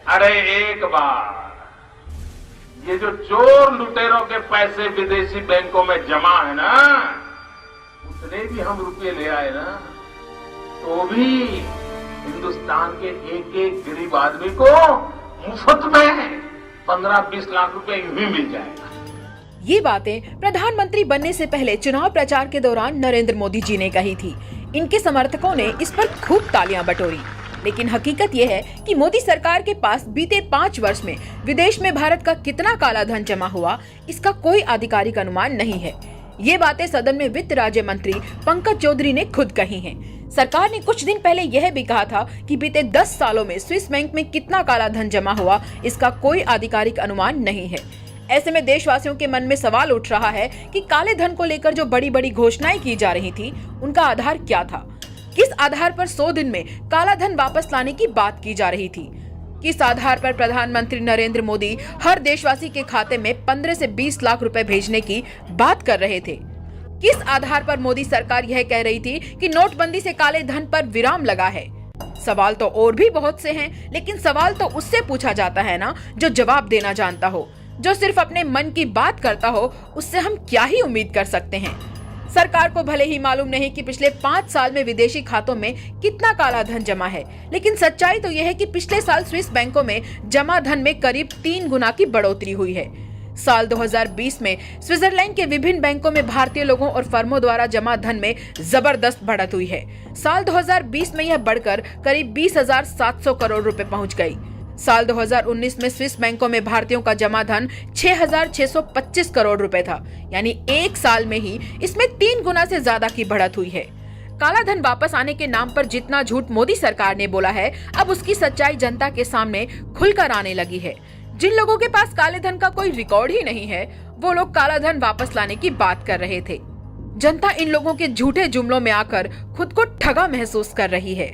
अरे एक बार ये जो चोर लुटेरों के पैसे विदेशी बैंकों में जमा है ना, उतने भी हम रुपए ले आए ना, तो भी हिंदुस्तान के एक एक गरीब आदमी को मुफ्त में 15-20 लाख रुपए यूं ही मिल जाएगा। ये बातें प्रधानमंत्री बनने से पहले चुनाव प्रचार के दौरान नरेंद्र मोदी जी ने कही थी। इनके समर्थकों ने इस पर खूब तालियां बटोरी, लेकिन हकीकत ये है कि मोदी सरकार के पास बीते 5 वर्ष में विदेश में भारत का कितना काला धन जमा हुआ, इसका कोई आधिकारिक अनुमान नहीं है। ये बातें सदन में वित्त राज्य मंत्री पंकज चौधरी ने खुद कही हैं। सरकार ने कुछ दिन पहले यह भी कहा था कि बीते 10 सालों में स्विस बैंक में कितना काला धन जमा हुआ, इसका कोई आधिकारिक अनुमान नहीं है। ऐसे में देशवासियों के मन में सवाल उठ रहा है कि काले धन को लेकर जो बड़ी बड़ी घोषणाएं की जा रही थी, उनका आधार क्या था? किस आधार पर 100 दिन में काला धन वापस लाने की बात की जा रही थी? किस आधार पर प्रधानमंत्री नरेंद्र मोदी हर देशवासी के खाते में 15 से 20 लाख रुपए भेजने की बात कर रहे थे? किस आधार पर मोदी सरकार यह कह रही थी कि नोटबंदी से काले धन पर विराम लगा है? सवाल तो और भी बहुत से हैं, लेकिन सवाल तो उससे पूछा जाता है ना जो जवाब देना जानता हो। जो सिर्फ अपने मन की बात करता हो, उससे हम क्या ही उम्मीद कर सकते हैं? सरकार को भले ही मालूम नहीं कि पिछले 5 साल में विदेशी खातों में कितना काला धन जमा है, लेकिन सच्चाई तो यह है कि पिछले साल स्विस बैंकों में जमा धन में करीब 3 गुना की बढ़ोतरी हुई है। साल 2020 में स्विट्जरलैंड के विभिन्न बैंकों में भारतीय लोगों और फर्मों द्वारा जमा धन में जबरदस्त बढ़त हुई है। साल 2020 में यह बढ़कर करीब 20,700 करोड़ रुपए पहुंच गई। साल 2019 में स्विस बैंकों में भारतीयों का जमा धन 6,625 करोड़ रुपए था, यानी एक साल में ही इसमें 3 गुना से ज्यादा की बढ़त हुई है। काला धन वापस आने के नाम पर जितना झूठ मोदी सरकार ने बोला है, अब उसकी सच्चाई जनता के सामने खुलकर आने लगी है। जिन लोगों के पास काले धन का कोई रिकॉर्ड ही नहीं है, वो लोग काला धन वापस लाने की बात कर रहे थे। जनता इन लोगों के झूठे जुमलों में आकर खुद को ठगा महसूस कर रही है।